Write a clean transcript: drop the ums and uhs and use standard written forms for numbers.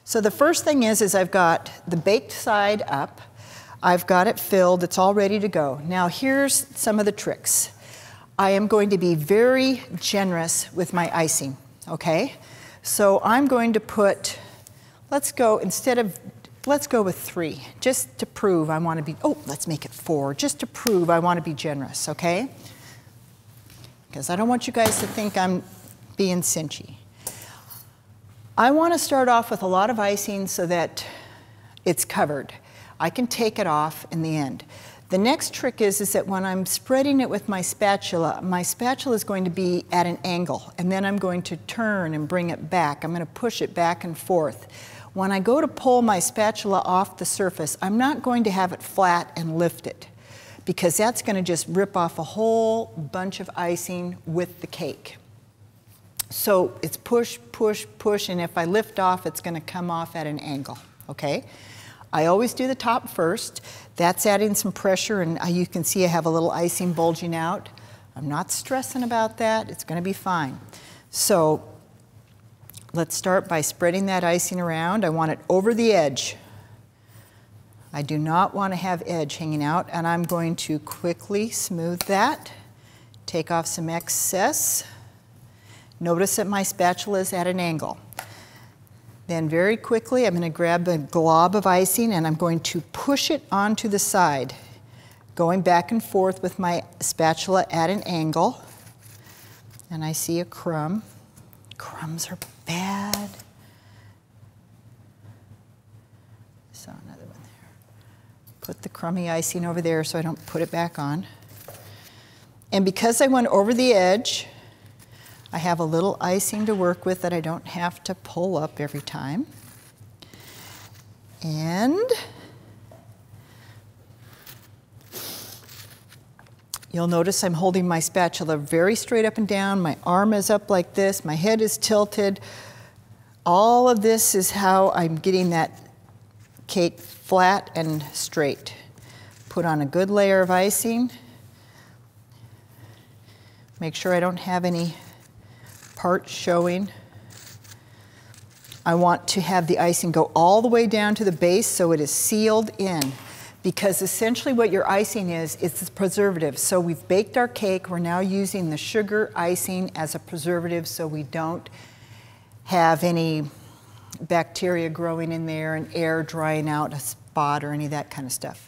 So the first thing is I've got the baked side up. I've got it filled, it's all ready to go. Now here's some of the tricks. I am going to be very generous with my icing, okay? So I'm going to put, let's go with 3, just to prove I want to be, let's make it 4, just to prove I want to be generous, okay? Because I don't want you guys to think I'm being cinchy. I want to start off with a lot of icing so that it's covered. I can take it off in the end. The next trick is that when I'm spreading it with my spatula is going to be at an angle, and then I'm going to turn and bring it back. I'm going to push it back and forth. When I go to pull my spatula off the surface, I'm not going to have it flat and lift it, because that's going to just rip off a whole bunch of icing with the cake. So it's push, push, push, and if I lift off, it's going to come off at an angle, okay? I always do the top first. That's adding some pressure, and you can see I have a little icing bulging out. I'm not stressing about that. It's going to be fine. So let's start by spreading that icing around. I want it over the edge. I do not want to have edge hanging out, and I'm going to quickly smooth that, take off some excess. Notice that my spatula is at an angle. Then very quickly, I'm going to grab a glob of icing and I'm going to push it onto the side, going back and forth with my spatula at an angle. And I see a crumb. Crumbs are bad. So another one there. Put the crummy icing over there so I don't put it back on. And because I went over the edge, I have a little icing to work with that I don't have to pull up every time. And you'll notice I'm holding my spatula very straight up and down. My arm is up like this. My head is tilted. All of this is how I'm getting that cake flat and straight. Put on a good layer of icing. Make sure I don't have any part showing. I want to have the icing go all the way down to the base so it is sealed in, because essentially what your icing is, it's the preservative. So we've baked our cake, we're now using the sugar icing as a preservative so we don't have any bacteria growing in there and air drying out a spot or any of that kind of stuff.